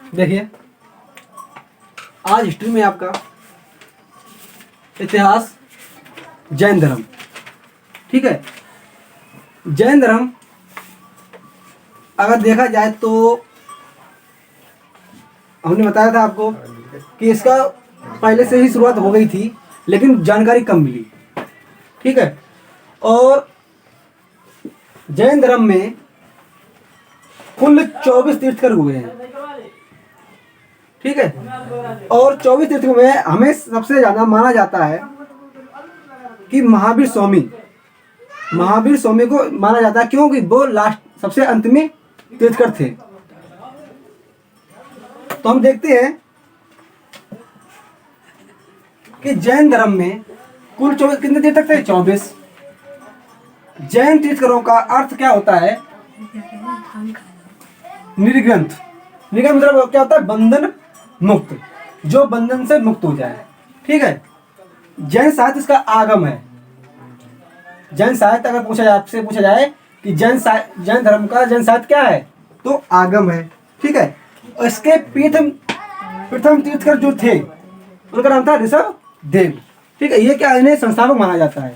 देखिए आज हिस्ट्री में आपका इतिहास जैन धर्म, ठीक है। जैन धर्म अगर देखा जाए तो हमने बताया था आपको कि इसका पहले से ही शुरुआत हो गई थी, लेकिन जानकारी कम मिली, ठीक है। और जैन धर्म में कुल 24 तीर्थंकर हुए हैं, ठीक है। और 24 तीर्थंकर में हमें सबसे ज्यादा माना जाता है कि महावीर स्वामी को माना जाता है, क्योंकि वो लास्ट सबसे अंत में तीर्थंकर थे। तो हम देखते हैं कि जैन धर्म में कुल 24 कितने तीर्थंकर थे? 24। जैन तीर्थंकरों का अर्थ क्या होता है? निर्ग्रंथ। निर्ग्रंथ मतलब क्या होता है? बंधन मुक्त, जो बंधन से मुक्त हो जाए, ठीक है। जैन साहित्य इसका आगम है। जैन साहित्य अगर आपसे पूछा जाए कि जैन धर्म का जैन साहित्य क्या है, तो आगम है, ठीक है। और इसके प्रथम तीर्थंकर जो थे उनका नाम था ऋषभ देव, ठीक है। ये क्या इन्हें संस्थापक माना जाता है।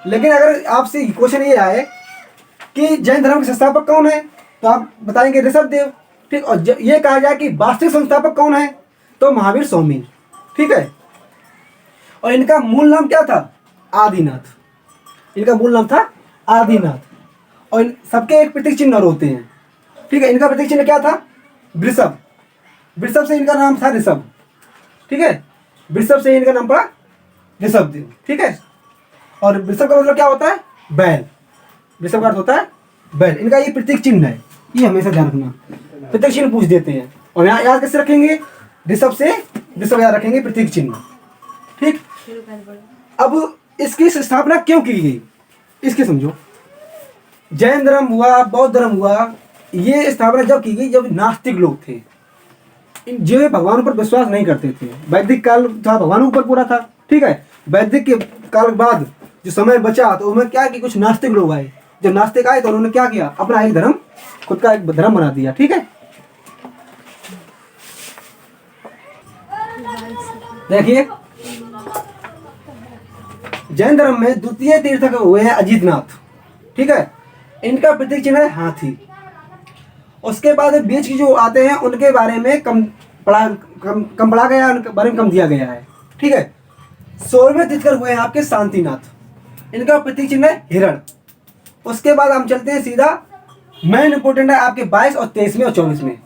लेकिन अगर आपसे क्वेश्चन ये आए कि जैन धर्म के संस्थापक कौन है, तो आप बताएंगे ऋषभ देव, ठीक। और ये कहा जाए कि वास्तविक संस्थापक कौन है, तो महावीर स्वामी, ठीक है। और इनका मूल नाम क्या था? आदिनाथ। इनका मूल नाम था आदिनाथ। और सबके एक प्रतीक चिन्ह और होते हैं, ठीक है। इनका प्रतीक चिन्ह क्या था? वृषभ। वृषभ से इनका नाम था ऋषभ, ठीक है। वृषभ से इनका नाम पड़ा ऋषभ देव, ठीक है। और वृषभ का मतलब क्या होता है? बैल। वृषभ का अर्थ होता है बैल। इनका ये प्रतीक चिन्ह है, ये हमेशा ध्यान रखना। प्रतीक चिन्ह पूछ देते हैं और यहाँ याद कैसे रखेंगे? ऋषभ से ऋषभ याद रखेंगे, प्रतीक चिन्ह, ठीक। अब इसकी स्थापना क्यों की गई, इसके समझो। जैन धर्म हुआ, बौद्ध धर्म हुआ, ये स्थापना जब की गई जब नास्तिक लोग थे, जो भगवान पर विश्वास नहीं करते थे। वैदिक काल था, भगवान ऊपर पूरा था, ठीक है। वैदिक के काल के बाद जो समय बचा तो उसमें क्या कि कुछ नास्तिक लोग आए। जब नास्तिक आए तो उन्होंने क्या किया? अपना एक धर्म, खुद का एक धर्म बना दिया, ठीक है। देखिए जैन धर्म में द्वितीय तीर्थंकर हुए हैं अजितनाथ, ठीक है। इनका प्रतीक चिन्ह है हाथी। उसके बाद बीच की जो आते हैं उनके बारे में कम पढ़ा गया, उनके बारे में कम दिया गया है, ठीक है। 16वें तीर्थंकर हुए हैं आपके शांतिनाथ। इनका प्रतीक चिन्ह है हिरण। उसके बाद हम चलते हैं सीधा, मेन इंपोर्टेंट है आपके 22 और 23वें और 24वें,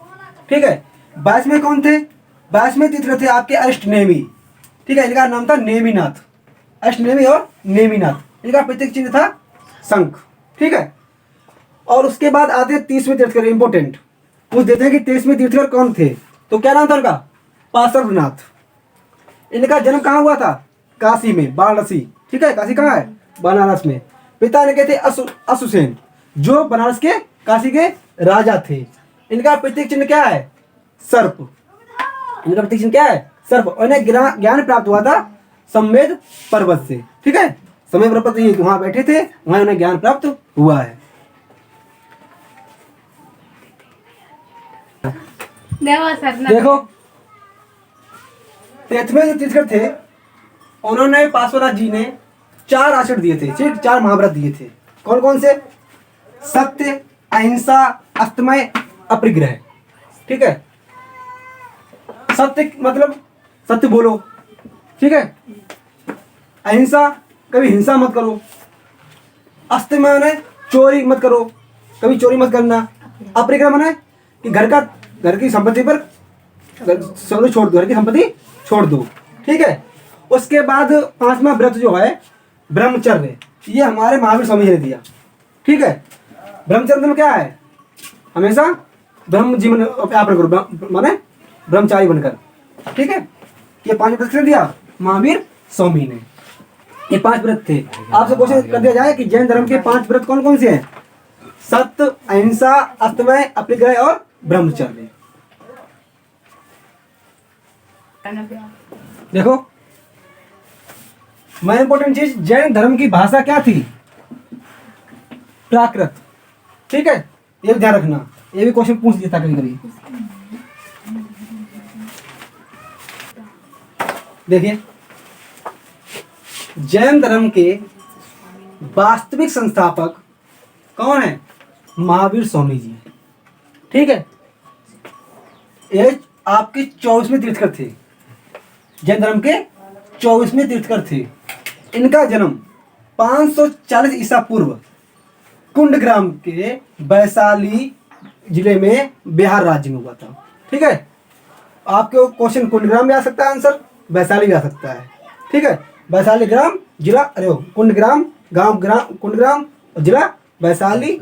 ठीक है। 22वें कौन थे? 22वें तीर्थंकर थे आपके अष्टनेमी, ठीक है। इनका नाम था नेमिनाथ। अष्टनेमी और नेमिनाथ। इनका प्रतीक चिन्ह था शंख, ठीक है। और उसके बाद आते हैं 30वें तीर्थंकर। इंपोर्टेंट पूछ देते हैं कि 23वें तीर्थंकर कौन थे, तो क्या नाम था उनका? पार्श्वनाथ। इनका जन्म कहाँ हुआ था? काशी में, वाराणसी, ठीक है। काशी कहाँ है? बनारस में। पिता इनके थे अशुसेन, जो बनारस के, काशी के राजा थे। इनका प्रतीक चिन्ह क्या है? सर्प। इनका प्रतीक चिन्ह क्या है? सर्प। और इन्हें ज्ञान प्राप्त हुआ था संवेद पर्वत से, ठीक है। संवेद पर्वत ये वहां बैठे थे, वहां उन्हें ज्ञान प्राप्त हुआ है। देखो 23वें जो तीर्थंकर थे उन्होंने पार्श्वनाथ जी ने 4 आचरण दिए थे, ठीक। 4 महाव्रत दिए थे। कौन कौन से? सत्य, अहिंसा, अस्तमय, अपरिग्रह, ठीक है। सत्य मतलब सत्य बोलो, ठीक है। अहिंसा, कभी हिंसा मत करो। अस्तमय माने चोरी मत करो, कभी चोरी मत करना। अपरिग्रह माने कि घर की संपत्ति पर छोड़ दो, घर की संपत्ति छोड़ दो, ठीक है। उसके बाद 5वां व्रत जो है ब्रह्मचर्य, ये हमारे महावीर स्वामी जी ने दिया, ठीक है। ब्रह्मचर्य में क्या है? हमेशा ब्रह्म जीवन यापन करो, माने ब्रह्मचारी बनकर, ठीक है। ये 5 व्रत दिया महावीर स्वामी ने। ये 5 व्रत थे। आपसे क्वेश्चन कर दिया जाए कि जैन धर्म के 5 व्रत कौन कौन से हैं? सत्य, अहिंसा, अस्तमय, अपरिग्रह और ब्रह्मचर्य। देखो मैं इंपॉर्टेंट चीज, जैन धर्म की भाषा क्या थी? प्राकृत, ठीक है। ये ध्यान रखना, ये भी क्वेश्चन पूछ देता कभी कभी। देखिए, जैन धर्म के वास्तविक संस्थापक कौन है? महावीर स्वामी जी। ठीक है, ये आपके 24वें तीर्थकर थे, जैन धर्म के 24वें तीर्थकर थे। इनका जन्म 540 ईसा पूर्व कुंडग्राम के वैशाली जिले में बिहार राज्य में हुआ था। ठीक है, आपके क्वेश्चन कुंडग्राम में आ सकता है, आंसर वैशाली में आ सकता है। ठीक है, वैशाली ग्राम जिला, अरे कुंडग्राम गांव, ग्राम कुंडग्राम, जिला वैशाली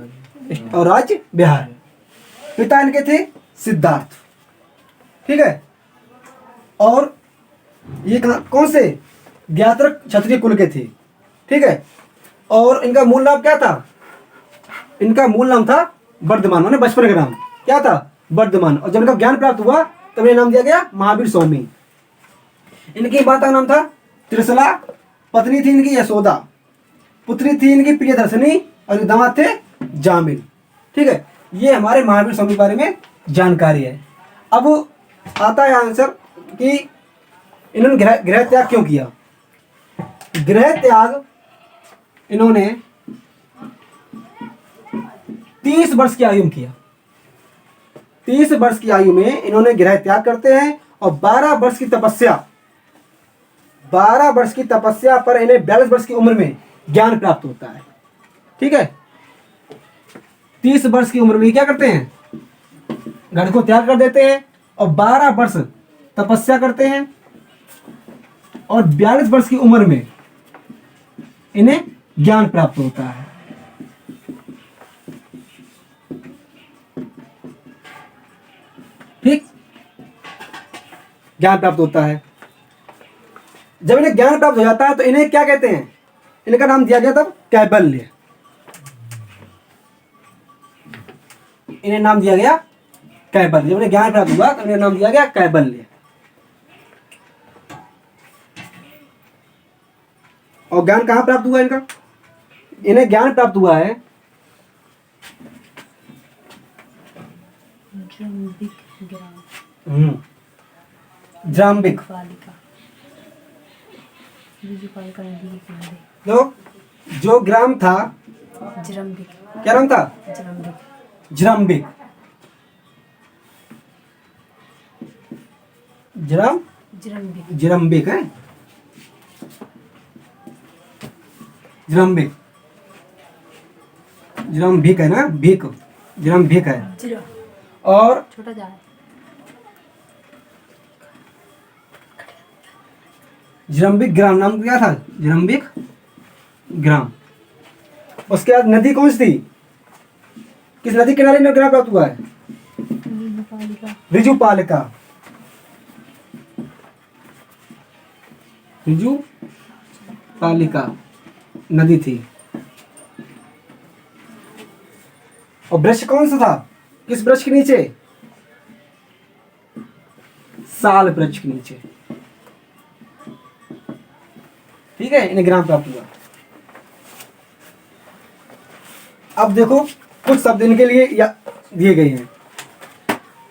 और राज्य बिहार। पिता इनके थे सिद्धार्थ। ठीक है, और ये कौन से? ज्ञात्रक क्षत्रिय कुल के थे। ठीक है, और इनका मूल नाम क्या था? इनका मूल नाम था वर्धमान, माने बचपन का नाम क्या था? वर्धमान। और जब इनका ज्ञान प्राप्त हुआ तब इन्हें नाम दिया गया महावीर स्वामी। इनकी माता का नाम था त्रिशला, पत्नी थी इनकी यशोदा, पुत्री थी इनकी प्रियदर्शनी, और दामाद थे जामिल। ठीक है, ये हमारे महावीर स्वामी के बारे में जानकारी है। अब आता है आंसर कि इन्होंने गृह त्याग क्यों किया? गृह त्याग इन्होंने 30 वर्ष की आयु में किया। 30 वर्ष की आयु में इन्होंने गृह त्याग करते हैं, और 12 वर्ष की तपस्या, 12 वर्ष की तपस्या पर इन्हें 42 वर्ष की उम्र में ज्ञान प्राप्त होता है। ठीक है, 30 वर्ष की उम्र में क्या करते हैं? घर को त्याग कर देते हैं, और 12 वर्ष तपस्या करते हैं, और 42 वर्ष की उम्र में इन्हें ज्ञान प्राप्त होता है। ठीक, ज्ञान प्राप्त होता है। जब इन्हें ज्ञान प्राप्त हो जाता है तो इन्हें क्या कहते हैं? इनका नाम दिया गया तब कैबल्य। इन्हें नाम दिया गया कैबल्य। जब इन्हें ज्ञान प्राप्त हुआ तो इन्हें नाम दिया गया कैबल्य। और ज्ञान कहां प्राप्त हुआ इनका? इन्हें ज्ञान प्राप्त हुआ है जाम्बिक। जो ग्राम था, क्या नाम था? जरम्बिक। जरम्बिक है, जरम्बिक है ना, भीक, जरम्बिक है। और छोटा जा है जरम्बिक ग्राम, नाम क्या था? जरम्बिक ग्राम। उसके बाद नदी कौन सी थी? किस नदी किनारे में ग्राम प्राप्त हुआ है? ऋजुपालिका। ऋजुपालिका नदी थी। और वृक्ष कौन सा था? किस वृक्ष के नीचे? साल वृक्ष के नीचे। ठीक है, इन्हें ज्ञान प्राप्त हुआ। अब देखो, कुछ शब्द इनके लिए दिए गए हैं।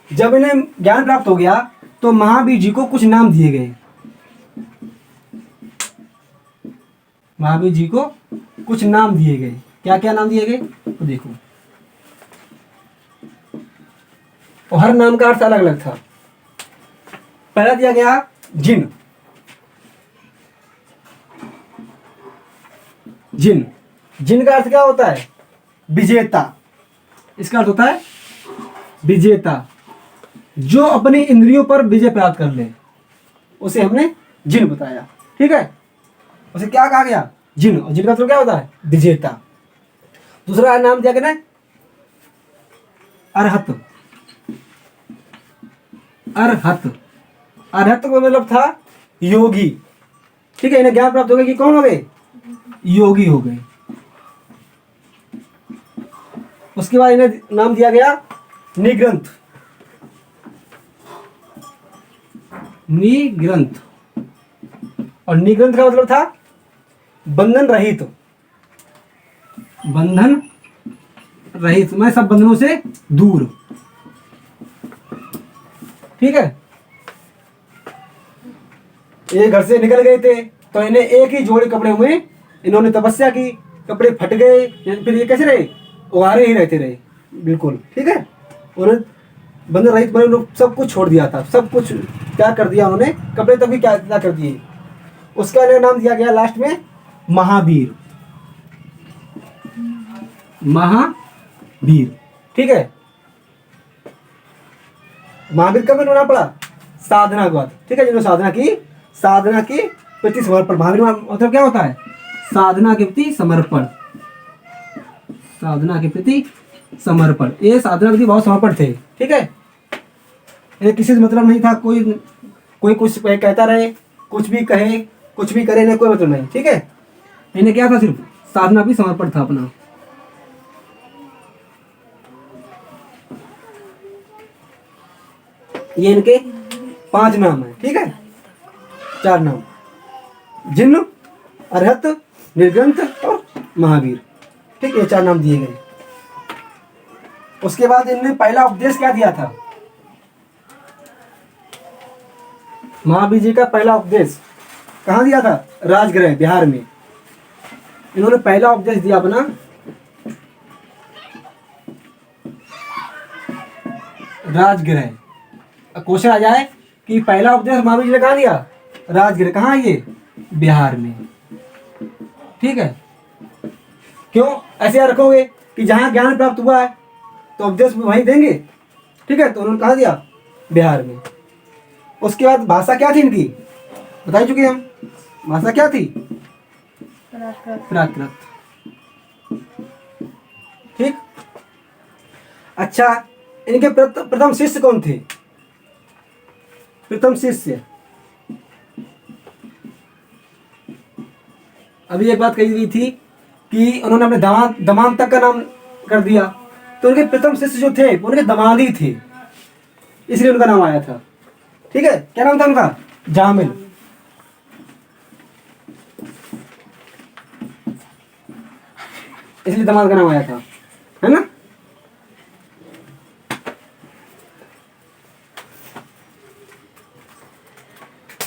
जब इन्हें ज्ञान प्राप्त हो गया तो महावीर जी को कुछ नाम दिए गए। महावीर जी को कुछ नाम दिए गए। क्या क्या नाम दिए गए तो देखो, और हर नाम का अर्थ अलग अलग था। पहला दिया गया जिन। जिन, जिन का अर्थ क्या होता है? विजेता। इसका अर्थ होता है विजेता, जो अपनी इंद्रियों पर विजय प्राप्त कर ले, उसे हमने जिन बताया। ठीक है, उसे क्या कहा गया? जिन। और जिन का अर्थ क्या होता है? विजेता। दूसरा नाम दिया गया ना अरहत। अरहत, अरहत का मतलब था योगी। ठीक है, इन्हें ज्ञान प्राप्त हो गया कि कौन हो गए? योगी हो गए। उसके बाद इन्हें नाम दिया गया निग्रंथ। निग्रंथ, और निग्रंथ का मतलब था बंधन रहित। बंधन रहित, मैं सब बंधनों से दूर। ठीक है, ये घर से निकल गए थे तो इन्हें एक ही जोड़े कपड़े में इन्होंने तपस्या की, कपड़े फट गए, फिर ये कैसे रहे, उहारे ही रहते रहे बिल्कुल। ठीक है, उन्होंने बंधन रहित बने, उन्होंने सब कुछ छोड़ दिया था, सब कुछ क्या कर दिया उन्होंने, कपड़े तक भी क्या क्या कर दिए। उसका नाम दिया गया लास्ट में महावीर। महावीर, ठीक है। महावीर कब इन्होंने पढ़ा, साधना के बाद। ठीक है, जिन्होंने साधना की प्रति समर्पण। महावीर मतलब क्या होता है, साधना के प्रति समर्पण, साधना के प्रति समर्पण। ये साधना के प्रति बहुत समर्पण थे। ठीक है, ये किसी से मतलब नहीं था, कोई कुछ कहता रहे, कुछ भी कहे, कुछ भी करे, इन्हें कोई मतलब नहीं। ठीक है, इन्हें क्या था, सिर्फ साधना भी समर्पण था अपना। ये इनके 5 नाम है। ठीक है, 4 नाम, जिन्न, अरहत, निर्ग्रंथ और महावीर। ठीक, ये 4 नाम दिए गए। उसके बाद इन्होंने पहला उपदेश क्या दिया था, महावीर जी का पहला उपदेश कहाँ दिया था, राजगृह, बिहार में। इन्होंने पहला उपदेश दिया अपना राजगृह। क्वेश्चन आ जाए कि पहला उपदेश महावीर जी ने कहाँ दिया, राजगृह। कहाँ है ये, बिहार में। ठीक है, क्यों ऐसे याद रखोगे कि जहाँ ज्ञान प्राप्त हुआ है तो उपदेश वहीं देंगे। ठीक है, तो उन्होंने कहाँ दिया, बिहार में। उसके बाद भाषा क्या थी इनकी, बता ही चुके हम। भाषा क्या थी, प्राकृत। ठीक, अच्छा, इनके प्रथम शिष्य कौन थे, प्रथम शिष्य। अभी एक बात कही गई थी कि उन्होंने अपने दमाद तक का नाम कर दिया, तो उनके प्रथम शिष्य जो थे वो उनके दमादी थे, इसलिए उनका नाम आया था। ठीक है, क्या नाम था उनका, जामिल। इसलिए दमाद का नाम आया था, है ना।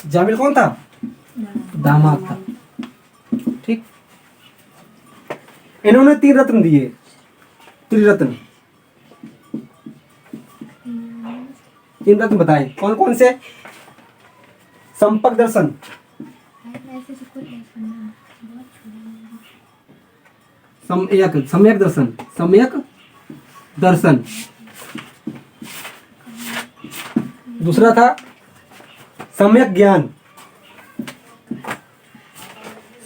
जामिल कौन था, दामाद था। ठीक, इन्होंने 3 रत्न दिए, त्रिरत्न। 3 रत्न बताए कौन कौन से, संपर्क दर्शन, सम्यक दर्शन, सम्यक दर्शन। दूसरा था सम्यक ज्ञान,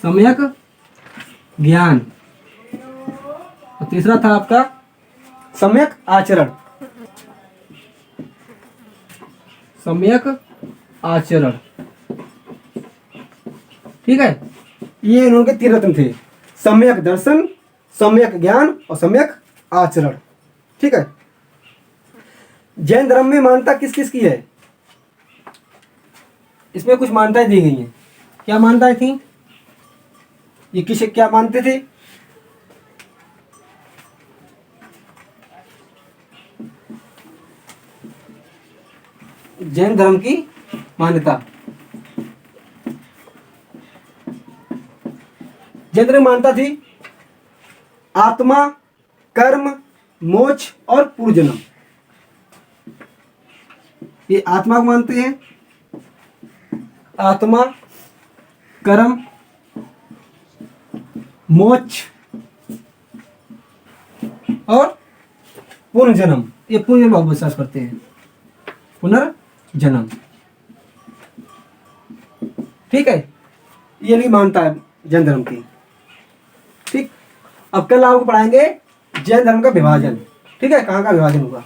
सम्यक ज्ञान। और तीसरा था आपका सम्यक आचरण, सम्यक आचरण। ठीक है, ये इनके 3 रत्न थे, सम्यक दर्शन, सम्यक ज्ञान और सम्यक आचरण। ठीक है, जैन धर्म में मान्यता किस किस की है, इसमें कुछ मान्यताएं दी गई हैं। क्या मान्यताएं थी, ये किसे क्या मानते थे, जैन धर्म की मान्यता। जैन धर्म की मान्यता थी आत्मा, कर्म, मोक्ष और पुनर्जन्म। ये आत्मा को मानते हैं, आत्मा, कर्म, मोक्ष और पुनर्जन्म। ये पुनर्जन्म बहुत विश्वास करते हैं, पुनर्जन्म। ठीक है, ये नहीं मानता है जैन धर्म की। ठीक, अब कल आपको पढ़ाएंगे जैन धर्म का विभाजन। ठीक है, कहाँ का विभाजन हुआ।